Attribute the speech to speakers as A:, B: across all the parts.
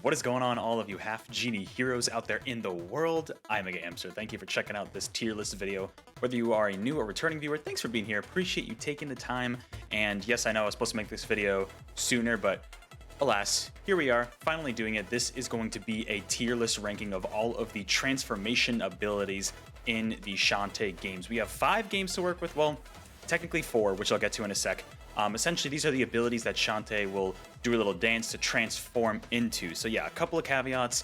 A: What is going on, all of you half genie heroes out there in the world? I'm Mega Hamster. Thank you for checking out this tier list video. Whether you are a new or returning viewer, thanks for being here. Appreciate you taking the time. And yes, I know I was supposed to make this video sooner, but alas, here we are, finally doing it. This is going to be a tier list ranking of all of the transformation abilities in the Shantae games. We have 5 games to work with. Well, technically 4, which I'll get to in a sec. Essentially, these are the abilities that Shantae will do a little dance to transform into. So yeah, a couple of caveats.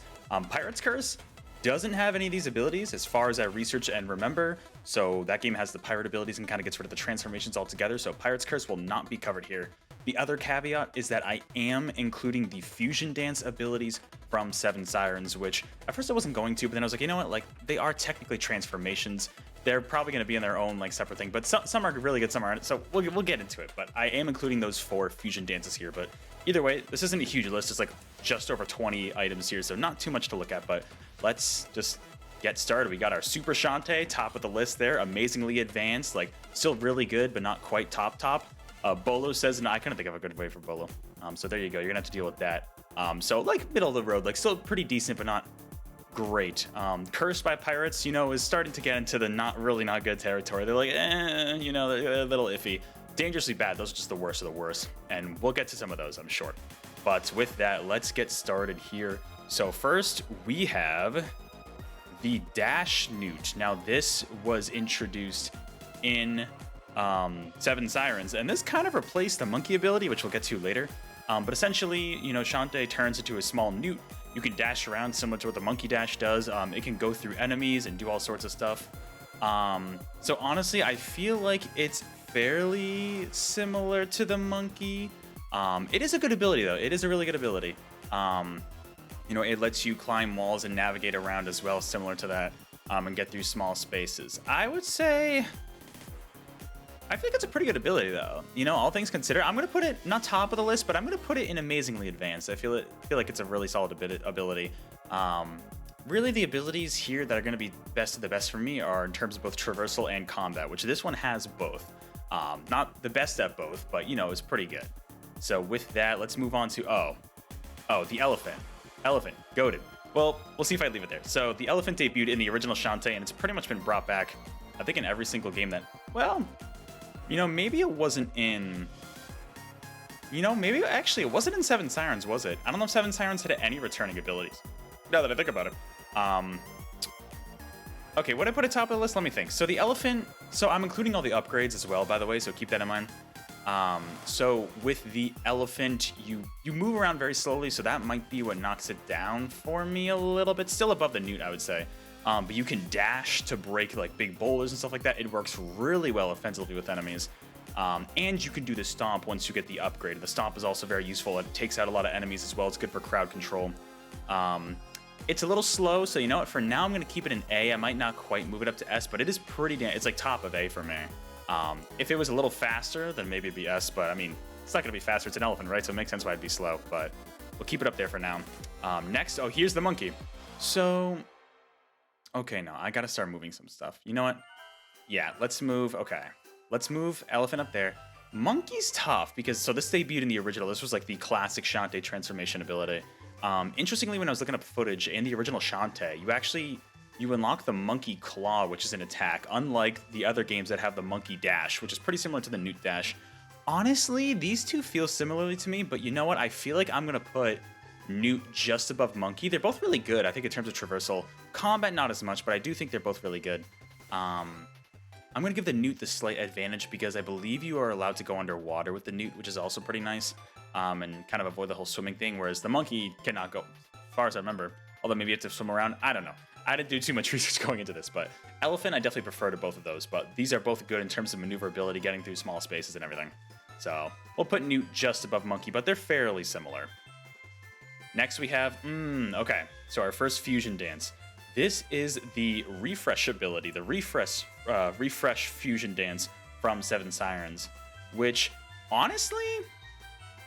A: Pirate's Curse doesn't have any of these abilities as far as I research and remember. So that game has the pirate abilities and kind of gets rid of the transformations altogether. So Pirate's Curse will not be covered here. The other caveat is that I am including the fusion dance abilities from Seven Sirens, which at first I wasn't going to, but then I was like, you know what, like they are technically transformations. They're probably going to be in their own like separate thing, but some are really good, some aren't. So we'll get into it. But I am including those 4 fusion dances here. But either way, this isn't a huge list. It's like just over 20 items here, so not too much to look at. But let's just get started. We got our Super Shantae, top of the list there, amazingly advanced, like still really good, but not quite top. Bolo says, no, I couldn't think of a good way for Bolo. So there you go. You're gonna have to deal with that. So like middle of the road, like still pretty decent, but not great. Cursed by Pirates, you know, is starting to get into the not good territory. They're like, you know, they're a little iffy. Dangerously bad, those are just the worst of the worst. And we'll get to some of those, I'm sure. But with that, let's get started here. So first, we have the Dash Newt. Now, this was introduced in Seven Sirens, and this kind of replaced the monkey ability, which we'll get to later. But essentially, you know, Shantae turns into a small newt. You can dash around similar to what the monkey dash does. It can go through enemies and do all sorts of stuff. So honestly, I feel like it's fairly similar to the monkey. It is a good ability, though. It is a really good ability. You know, it lets you climb walls and navigate around as well, similar to that, and get through small spaces. I would say, I think it's a pretty good ability, though. You know, all things considered, I'm gonna put it not top of the list, but I'm gonna put it in amazingly advanced. I feel like it's a really solid ability. Really, the abilities here that are gonna be best of the best for me are in terms of both traversal and combat, which this one has both. Not the best at both, but you know, it's pretty good. So with that, let's move on to the elephant. Elephant, goated. Well, we'll see if I leave it there. So the elephant debuted in the original Shantae, and it's pretty much been brought back, I think, in every single game that, well, you know, maybe it wasn't in, you know, maybe actually it wasn't in Seven Sirens, was it? I don't know if Seven Sirens had any returning abilities, now that I think about it. Okay, what did I put at top of the list? Let me think. So the elephant, so I'm including all the upgrades as well, by the way, so keep that in mind. So with the elephant, you move around very slowly, so that might be what knocks it down for me a little bit. Still above the newt, I would say. But you can dash to break like big boulders and stuff like that. It works really well offensively with enemies. And you can do the stomp once you get the upgrade. The stomp is also very useful. It takes out a lot of enemies as well. It's good for crowd control. It's a little slow, so you know what? For now, I'm going to keep it in A. I might not quite move it up to S, but it is pretty damn. It's like top of A for me. If it was a little faster, then maybe it'd be S, but I mean, it's not going to be faster. It's an elephant, right? So it makes sense why it'd be slow, but we'll keep it up there for now. Next, here's the monkey. So, okay, no, I got to start moving some stuff. You know what? Yeah, let's move. Okay, let's move elephant up there. Monkey's tough because, so this debuted in the original. This was like the classic Shantae transformation ability. Interestingly, when I was looking up footage in the original Shantae, you unlock the monkey claw, which is an attack, unlike the other games that have the monkey dash, which is pretty similar to the newt dash. Honestly, these two feel similarly to me, but you know what? I feel like I'm going to put newt just above monkey. They're both really good, I think, in terms of traversal. Combat, not as much, but I do think they're both really good. I'm going to give the newt the slight advantage because I believe you are allowed to go underwater with the newt, which is also pretty nice, and kind of avoid the whole swimming thing, whereas the monkey cannot go, as far as I remember. Although maybe you have to swim around. I don't know. I didn't do too much research going into this, but elephant, I definitely prefer to both of those, but these are both good in terms of maneuverability, getting through small spaces and everything. So we'll put newt just above monkey, but they're fairly similar. Next we have, okay, so our first fusion dance. This is the refresh ability, the refresh fusion dance from Seven Sirens, which honestly,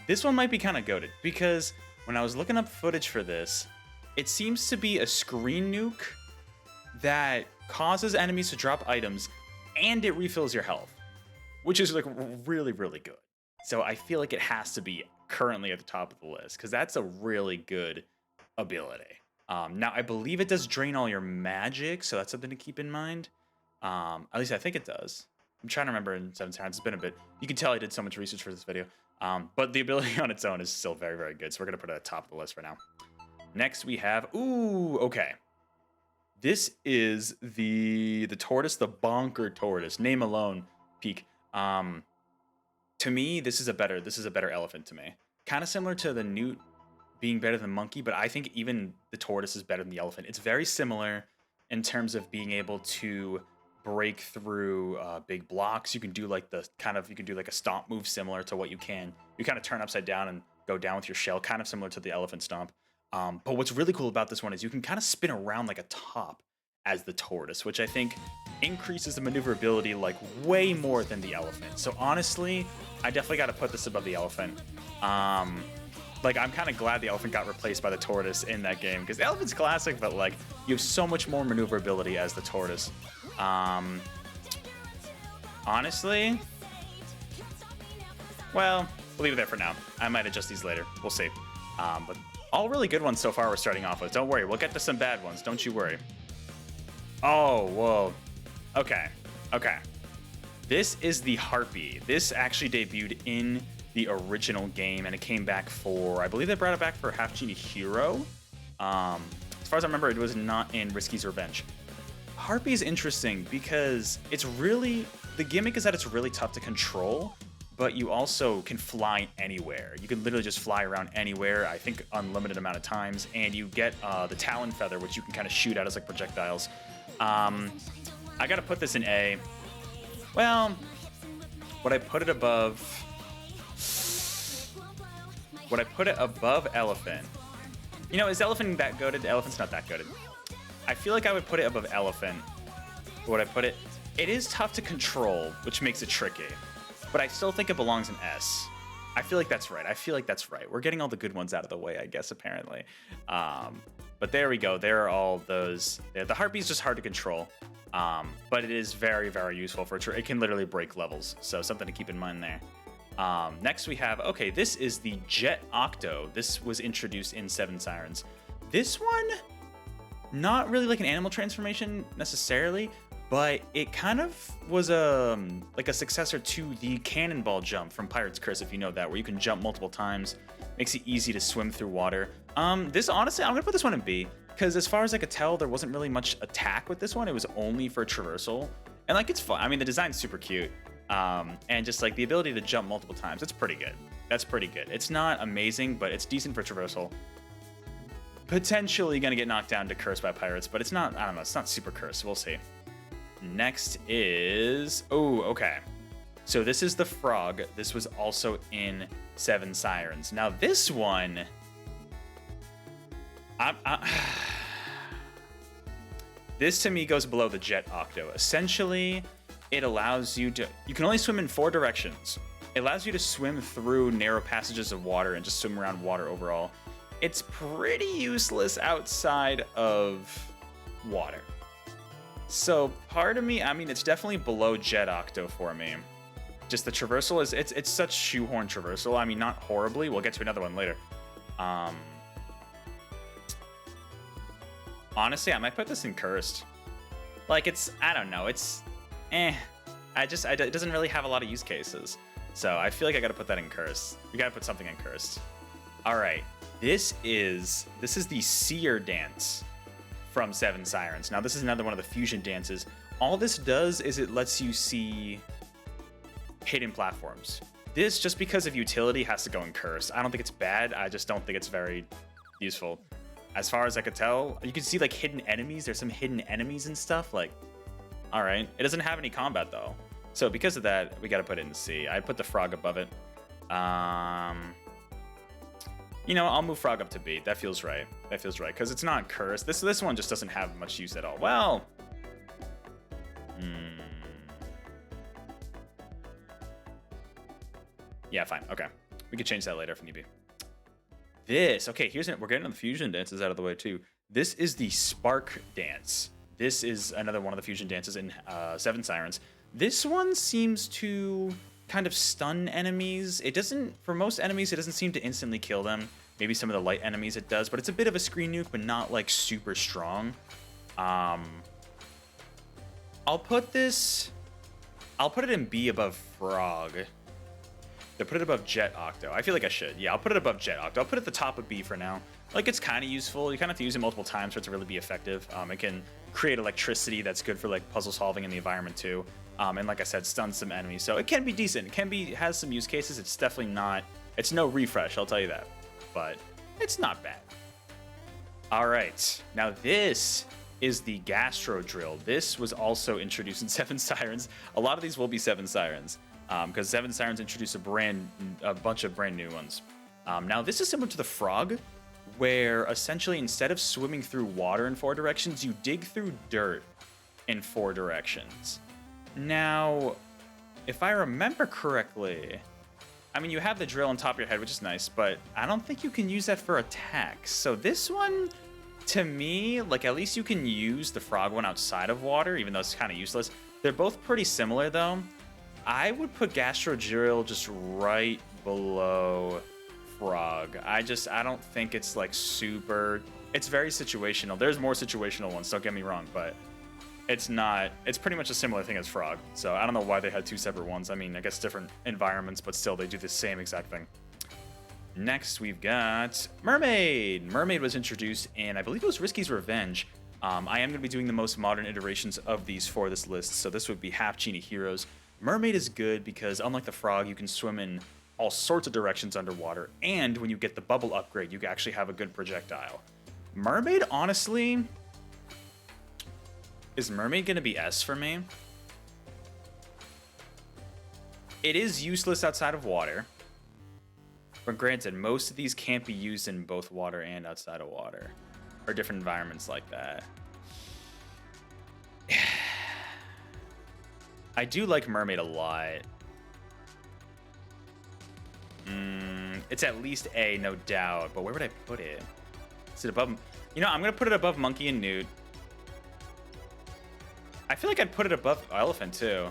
A: this one might be kind of goated because when I was looking up footage for this, it seems to be a screen nuke that causes enemies to drop items and it refills your health, which is like really, really good. So I feel like it has to be currently at the top of the list because that's a really good ability. Now, I believe it does drain all your magic, so that's something to keep in mind. At least I think it does. I'm trying to remember in Seven Sirens. It's been a bit. You can tell I did so much research for this video. But the ability on its own is still very, very good. So we're going to put it at the top of the list for now. Next, we have... Ooh, okay. This is the tortoise, the bonker tortoise. Name alone, peak. To me, this is a better elephant to me. Kind of similar to the newt being better than monkey, but I think even the tortoise is better than the elephant. It's very similar in terms of being able to break through big blocks. You can do like a stomp move similar to what you kind of turn upside down and go down with your shell, kind of similar to the elephant stomp. But what's really cool about this one is you can kind of spin around like a top as the tortoise, which I think increases the maneuverability like way more than the elephant. So honestly, I definitely got to put this above the elephant. Like, I'm kind of glad the elephant got replaced by the tortoise in that game, because the elephant's classic, but like you have so much more maneuverability as the tortoise. Honestly, well, we'll leave it there for now. I might adjust these later. We'll see. But all really good ones so far we're starting off with. Don't worry, we'll get to some bad ones. Don't you worry. Oh, whoa. Okay. This is the Harpy. This actually debuted in the original game, and it came back for, I believe they brought it back for Half Genie Hero. As far as I remember, it was not in Risky's Revenge. Harpy is interesting because the gimmick is that it's really tough to control, but you also can fly anywhere. You can literally just fly around anywhere, I think unlimited amount of times, and you get the Talon Feather, which you can kind of shoot out as like projectiles. I gotta put this in A. Well, would I put it above Elephant? You know, is Elephant that goated? Elephant's not that goated. I feel like I would put it above Elephant. Would I put it? It is tough to control, which makes it tricky. But I still think it belongs in S. I feel like that's right. We're getting all the good ones out of the way, I guess, apparently. But there we go. There are all those. The Harpy's just hard to control. But it is very, very useful it can literally break levels. So something to keep in mind there. Next we have, okay, this is the Jet Octo. This was introduced in Seven Sirens. This one, not really like an animal transformation necessarily, but it kind of was like a successor to the cannonball jump from Pirate's Curse, if you know that, where you can jump multiple times, makes it easy to swim through water. This, honestly, I'm gonna put this one in B, because as far as I could tell, there wasn't really much attack with this one. It was only for traversal, and like it's fun. I mean, the design's super cute. And just like the ability to jump multiple times, it's pretty good. That's pretty good. It's not amazing, but it's decent for traversal. Potentially gonna get knocked down to Curse by Pirates, but it's not, I don't know, it's not super Curse. We'll see. Next is, oh, okay. So this is the Frog. This was also in Seven Sirens. Now this one, this to me goes below the Jet Octo. Essentially, it allows you can only swim in 4 directions. It allows you to swim through narrow passages of water and just swim around water overall. It's pretty useless outside of water. So part of me, I mean, it's definitely below Jet Octo for me. Just the traversal is, it's such shoehorn traversal. I mean, not horribly. We'll get to another one later. Honestly, I might put this in Cursed. Like, it's, I don't know, it's, it doesn't really have a lot of use cases. So I feel like I gotta put that in Cursed. We gotta put something in Cursed. All right, this is the Seer Dance from Seven Sirens. Now this is another one of the fusion dances. All this does is it lets you see hidden platforms. This, just because of utility, has to go in Cursed. I don't think it's bad, I just don't think it's very useful. As far as I could tell, you can see like hidden enemies. There's some hidden enemies and stuff, like, all right. It doesn't have any combat though. So because of that, we got to put it in C. I put the Frog above it. You know, I'll move Frog up to B. That feels right. That feels right. Because it's not Cursed. This one just doesn't have much use at all. Well. Yeah, fine. Okay. We could change that later if need be. This, okay, we're getting the fusion dances out of the way too. This is the Spark Dance. This is another one of the fusion dances in Seven Sirens. This one seems to kind of stun enemies. It doesn't, for most enemies, it doesn't seem to instantly kill them. Maybe some of the light enemies it does, but it's a bit of a screen nuke, but not like super strong. I'll put it in B above Frog. To put it above Jet Octo. I feel like I should. Yeah, I'll put it above Jet Octo. I'll put it at the top of B for now. Like, it's kind of useful. You kind of have to use it multiple times for it to really be effective. It can create electricity that's good for, like, puzzle solving in the environment, too. And like I said, stun some enemies. So it can be decent. It has some use cases. It's definitely not... It's no refresh, I'll tell you that. But it's not bad. All right. Now, this is the Gastro Drill. This was also introduced in Seven Sirens. A lot of these will be Seven Sirens. Because Seven Sirens introduced a bunch of brand new ones. Now, this is similar to the Frog, where essentially instead of swimming through water in 4 directions, you dig through dirt in 4 directions. Now, if I remember correctly, I mean, you have the drill on top of your head, which is nice, but I don't think you can use that for attacks. So this one, to me, like, at least you can use the Frog one outside of water, even though it's kind of useless. They're both pretty similar, though. I would put Gastro Drill just right below Frog. I don't think it's like super... It's very situational. There's more situational ones, don't get me wrong, but it's not... It's pretty much a similar thing as Frog. So I don't know why they had 2 separate ones. I mean, I guess different environments, but still they do the same exact thing. Next, we've got Mermaid. Mermaid was introduced in, I believe it was Risky's Revenge. I am going to be doing the most modern iterations of these for this list, so this would be Half Genie Heroes. Mermaid is good because, unlike the Frog, you can swim in all sorts of directions underwater, and when you get the bubble upgrade, you actually have a good projectile. Mermaid, honestly... Is Mermaid going to be S for me? It is useless outside of water, but granted, most of these can't be used in both water and outside of water, or different environments like that. I do like Mermaid a lot. It's at least A, no doubt. But where would I put it? Is it above? You know, I'm going to put it above Monkey and Newt. I feel like I'd put it above Elephant, too.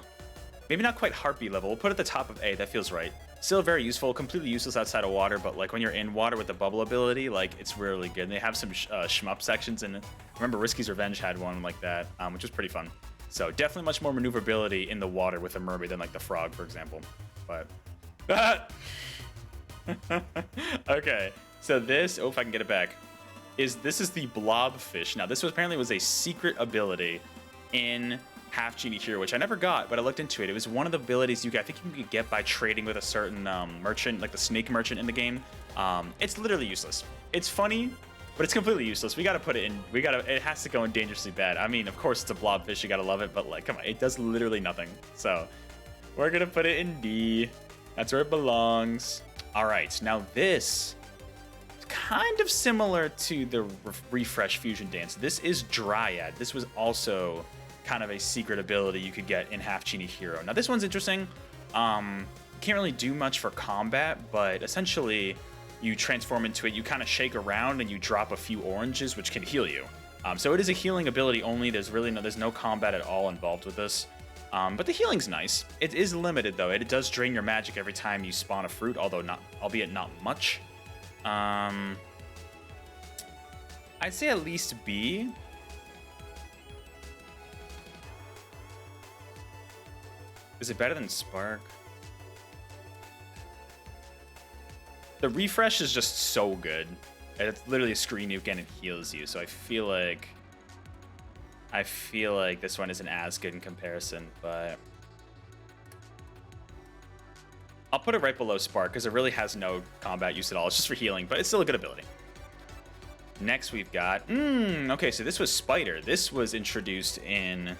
A: Maybe not quite Harpy level. We'll put it at the top of A. That feels right. Still very useful. Completely useless outside of water. But, like, when you're in water with the bubble ability, like, it's really good. And they have some shmup sections. And remember, Risky's Revenge had one like that, which was pretty fun. So definitely much more maneuverability in the water with a Mermaid than like the Frog, for example. But okay, so this, oh, if I can get it back, this is the Blobfish. Now this apparently was a secret ability in Half Genie Hero, which I never got, but I looked into it. It was one of the abilities I think you could get by trading with a certain merchant, like the snake merchant in the game. It's literally useless. It's funny, but it's completely useless. We gotta put it in. It has to go in Dangerously Bad. I mean, of course it's a blobfish. You gotta love it, but like, come on, it does literally nothing. So we're gonna put it in D. That's where it belongs. All right, now this is kind of similar to the Refresh Fusion Dance. This is Dryad. This was also kind of a secret ability you could get in Half Genie Hero. Now this one's interesting. Can't really do much for combat, but essentially you transform into it, you kind of shake around and you drop a few oranges, which can heal you. So it is a healing ability only. There's no combat at all involved with this. But the healing's nice. It is limited though. It does drain your magic every time you spawn a fruit, albeit not much. I'd say at least B. Is it better than Spark? The refresh is just so good. It's literally a screen nuke and it heals you. So I feel like this one isn't as good in comparison, but I'll put it right below Spark because it really has no combat use at all. It's just for healing, but it's still a good ability. Next we've got, okay, so this was Spider. This was introduced in,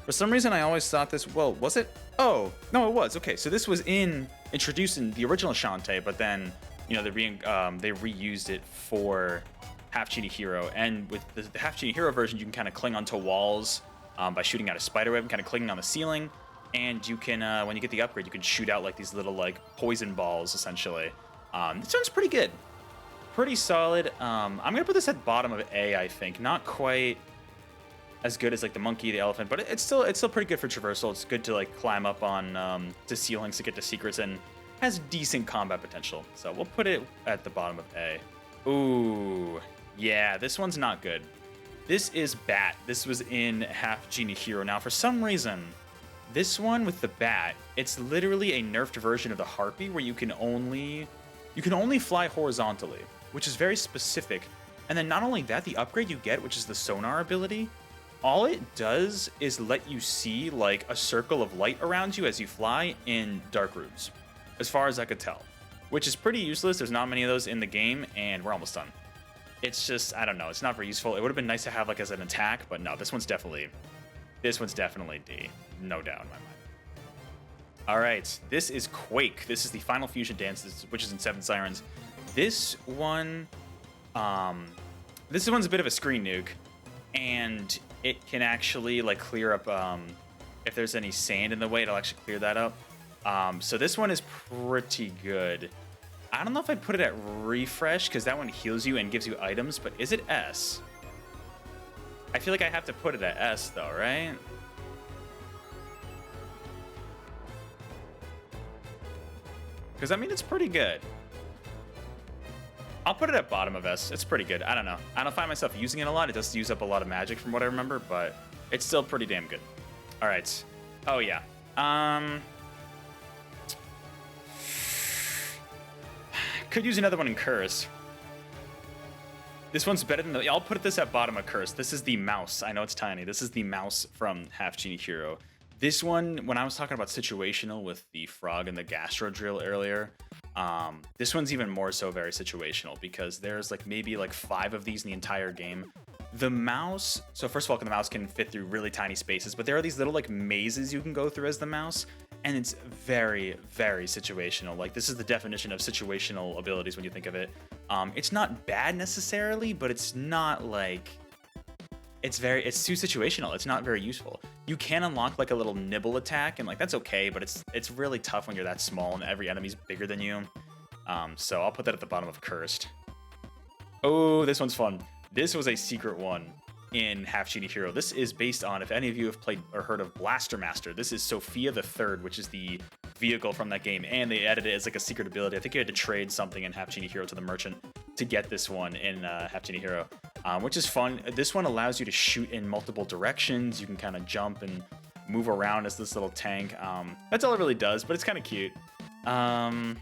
A: for some reason I always thought this, well, was it? Oh, no, it was. Okay, so this was introduced in the original Shantae, but then, you know, they reused it for Half Genie Hero. And with the Half Genie Hero version, you can kind of cling onto walls by shooting out a spider web and kind of clinging on the ceiling. And you can, when you get the upgrade, you can shoot out like these little like poison balls, essentially. This one's pretty good. Pretty solid. I'm going to put this at bottom of A, I think. Not quite as good as like the monkey, the elephant, but it's still pretty good for traversal. It's good to like climb up on to ceilings to get to secrets and has decent combat potential. So we'll put it at the bottom of A. Ooh, yeah, this one's not good. This is Bat. This was in Half Genie Hero. Now, for some reason, this one with the Bat, it's literally a nerfed version of the Harpy where you can only fly horizontally, which is very specific. And then not only that, the upgrade you get, which is the sonar ability, all it does is let you see like a circle of light around you as you fly in dark rooms, as far as I could tell, which is pretty useless. There's not many of those in the game, and we're almost done. It's just, I don't know, it's not very useful. It would have been nice to have like as an attack, but no, this one's definitely D, no doubt in my mind. All right, this is Quake. This is the final fusion dance, which is in Seven Sirens. This one's a bit of a screen nuke, and it can actually like clear up if there's any sand in the way, it'll actually clear that up. So this one is pretty good. I don't know if I'd put it at refresh because that one heals you and gives you items, but is it S? I feel like I have to put it at S though, right? Because I mean, it's pretty good. I'll put it at bottom of S. It's pretty good. I don't know. I don't find myself using it a lot. It does use up a lot of magic from what I remember, but it's still pretty damn good. All right. Oh yeah. Could use another one in Curse. This one's better than I'll put this at bottom of Curse. This is the mouse. I know it's tiny. This is the mouse from Half Genie Hero. This one, when I was talking about situational with the frog and the gastro drill earlier, this one's even more so very situational because there's like maybe like 5 of these in the entire game. The mouse, so first of all, the mouse can fit through really tiny spaces, but there are these little like mazes you can go through as the mouse, and it's very, very situational. Like this is the definition of situational abilities when you think of it. It's not bad necessarily, but it's not like, it's too situational. It's not very useful. You can unlock like a little nibble attack, and like that's okay, but it's really tough when you're that small and every enemy's bigger than you. So I'll put that at the bottom of Cursed. Oh, this one's fun. This was a secret one in Half Genie Hero. This is based on, if any of you have played or heard of Blaster Master, this is Sophia the Third, which is the vehicle from that game, and they added it as like a secret ability. I think you had to trade something in Half Genie Hero to the merchant to get this one in Half Genie Hero, which is fun. This one allows you to shoot in multiple directions. You can kind of jump and move around as this little tank. That's all it really does, but it's kind of cute. I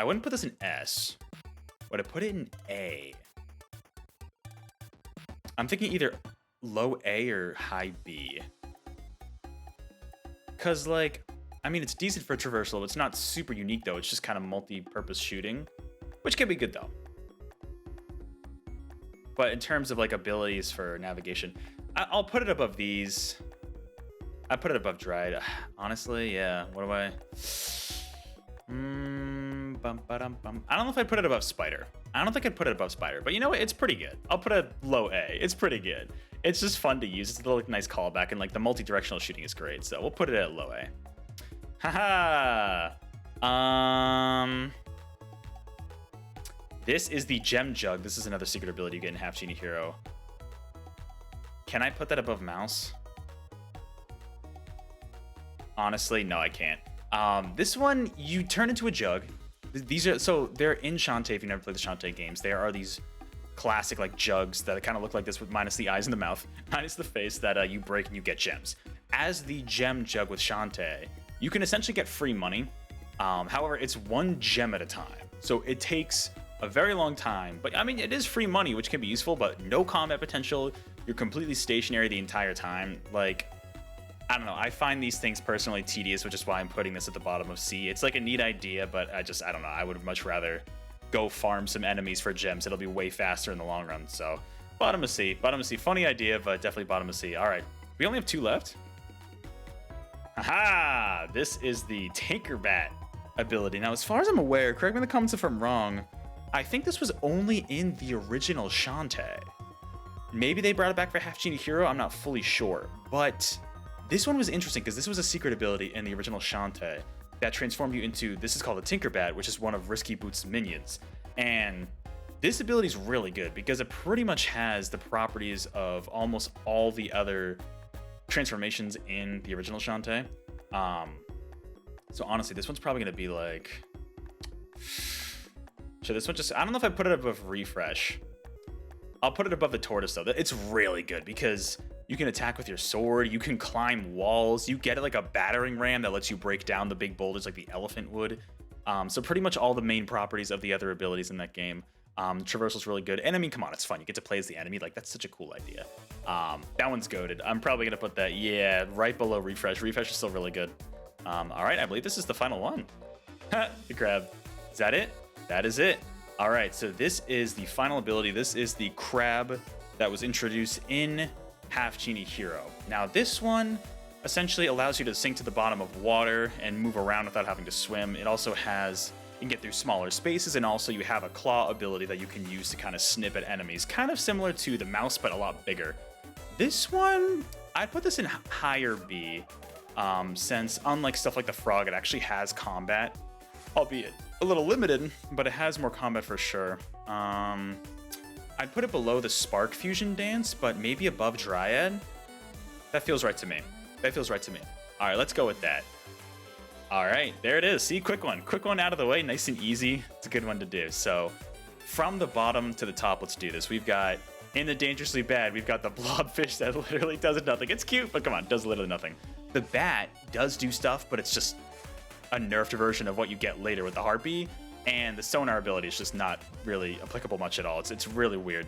A: wouldn't put this in S. Would I put it in A? I'm thinking either low A or high B. Cause like, I mean, it's decent for traversal. It's not super unique though. It's just kind of multi-purpose shooting, which can be good though. But in terms of like abilities for navigation, I'll put it above these. I put it above Dried. Honestly, yeah. What do I? I don't know if I'd put it above Spider. I don't think I'd put it above Spider, but you know what? It's pretty good. I'll put it low A. It's pretty good. It's just fun to use. It's a little like, nice callback, and like the multi-directional shooting is great. So we'll put it at low A. Haha. This is the Gem Jug. This is another secret ability you get in Half Genie Hero. Can I put that above Mouse? Honestly, no, I can't. This one, you turn into a jug. These are, so they're in Shantae. If you never played the Shantae games, there are these classic like jugs that kind of look like this with minus the eyes and the mouth, minus the face, that you break and you get gems. As the Gem Jug with Shantae, you can essentially get free money. However, it's 1 gem at a time. So it takes a very long time, but I mean, it is free money, which can be useful, but no combat potential. You're completely stationary the entire time. Like, I don't know. I find these things personally tedious, which is why I'm putting this at the bottom of C. It's like a neat idea, but I don't know. I would much rather go farm some enemies for gems. It'll be way faster in the long run. So bottom of C. Bottom of C. Funny idea, but definitely bottom of C. All right. We only have 2 left. Haha! This is the Tinkerbat ability. Now, as far as I'm aware, correct me in the comments if I'm wrong, I think this was only in the original Shantae. Maybe they brought it back for Half Genie Hero. I'm not fully sure, but this one was interesting because this was a secret ability in the original Shantae that transformed you into, this is called a Tinkerbat, which is one of Risky Boots' minions. And this ability is really good because it pretty much has the properties of almost all the other transformations in the original Shantae. So honestly, this one's probably going to be like So this one just, I don't know if I put it above refresh. I'll put it above the tortoise though. It's really good because you can attack with your sword, you can climb walls, you get like a battering ram that lets you break down the big boulders like the elephant would. So pretty much all the main properties of the other abilities in that game. Traversal's really good, and I mean, come on, it's fun. You get to play as the enemy, like that's such a cool idea. That one's goated. I'm probably gonna put that, yeah, right below refresh. Refresh is still really good. All right, I believe this is the final one. The crab. Is that it? That is it. All right, so this is the final ability. This is the crab that was introduced in Half Genie Hero. Now this one essentially allows you to sink to the bottom of water and move around without having to swim. It also has, you can get through smaller spaces, and also you have a claw ability that you can use to kind of snip at enemies. Kind of similar to the mouse, but a lot bigger. This one, I'd put this in higher B, since unlike stuff like the frog, it actually has combat, albeit a little limited, but it has more combat for sure. I'd put it below the Spark Fusion Dance, but maybe above Dryad. That feels right to me. That feels right to me. All right, let's go with that. All right, there it is. See, quick one out of the way, nice and easy. It's a good one to do. So from the bottom to the top, let's do this. We've got, in the Dangerously Bad, we've got the blobfish that literally does nothing. It's cute, but come on, does literally nothing. The bat does do stuff, but it's just a nerfed version of what you get later with the harpy, and the sonar ability is just not really applicable much at all. It's really weird.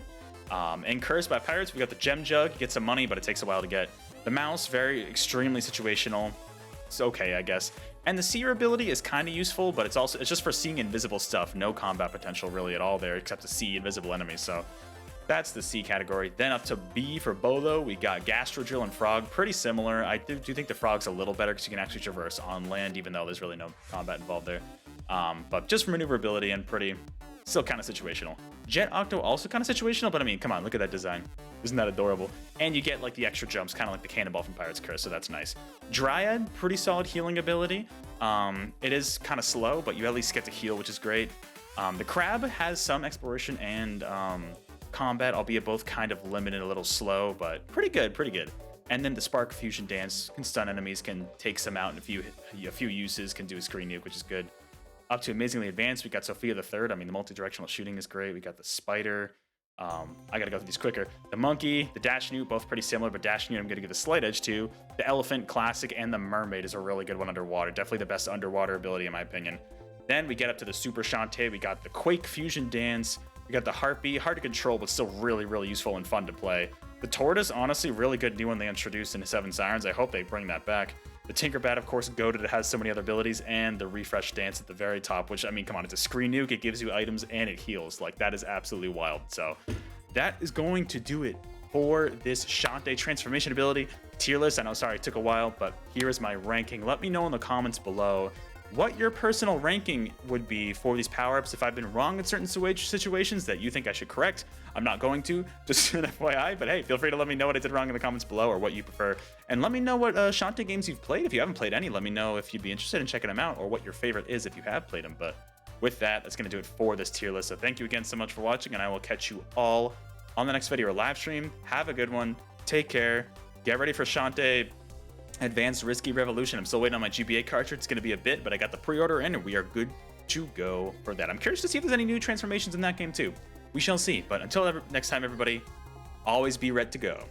A: And Cursed by Pirates, we got the gem jug. You get some money, but it takes a while to get. The mouse, very extremely situational. It's okay, I guess. And the seer ability is kind of useful, but it's just for seeing invisible stuff. No combat potential really at all there, except to see invisible enemies. So that's the C category. Then up to B for Bolo, we got Gastro Drill and Frog. Pretty similar. I do think the Frog's a little better because you can actually traverse on land, even though there's really no combat involved there. But just maneuverability and pretty, still kind of situational. Jet Octo also kind of situational, but I mean, come on, look at that design. Isn't that adorable? And you get like the extra jumps, kind of like the cannonball from Pirate's Curse, so that's nice. Dryad, pretty solid healing ability. It is kind of slow, but you at least get to heal, which is great. The Crab has some exploration and combat, albeit both kind of limited, a little slow, but pretty good, pretty good. And then the Spark Fusion Dance can stun enemies, can take some out in a few uses, can do a screen nuke, which is good. Up to Amazingly Advanced, we got Sophia the Third. I mean, the multi-directional shooting is great. We got the Spider. I gotta go through these quicker. The Monkey, the Dash Newt, both pretty similar, but Dash Newt I'm gonna give the slight edge to. The Elephant Classic and the Mermaid is a really good one underwater. Definitely the best underwater ability in my opinion. Then we get up to the Super Shantae. We got the Quake Fusion Dance. We got the Harpy, hard to control, but still really, really useful and fun to play. The Tortoise, honestly, really good new one they introduced into Seven Sirens. I hope they bring that back. The Tinkerbat, of course, goated. It has so many other abilities, and the Refresh Dance at the very top, which, I mean, come on, it's a screen nuke. It gives you items, and it heals. Like, that is absolutely wild. So that is going to do it for this Shantae transformation ability tier list. I know, sorry, it took a while, but here is my ranking. Let me know in the comments below what your personal ranking would be for these power-ups. If I've been wrong in certain situations that you think I should correct, I'm not going to, just an FYI, but hey, feel free to let me know what I did wrong in the comments below or what you prefer. And let me know what Shantae games you've played. If you haven't played any, let me know if you'd be interested in checking them out or what your favorite is if you have played them. But with that, that's going to do it for this tier list. So thank you again so much for watching, and I will catch you all on the next video or live stream. Have a good one. Take care. Get ready for Shantae Advanced Risky Revolution. I'm still waiting on my GBA cartridge. It's going to be a bit, but I got the pre-order in and we are good to go for that. I'm curious to see if there's any new transformations in that game too. We shall see. But until next time, everybody, always be ready to go.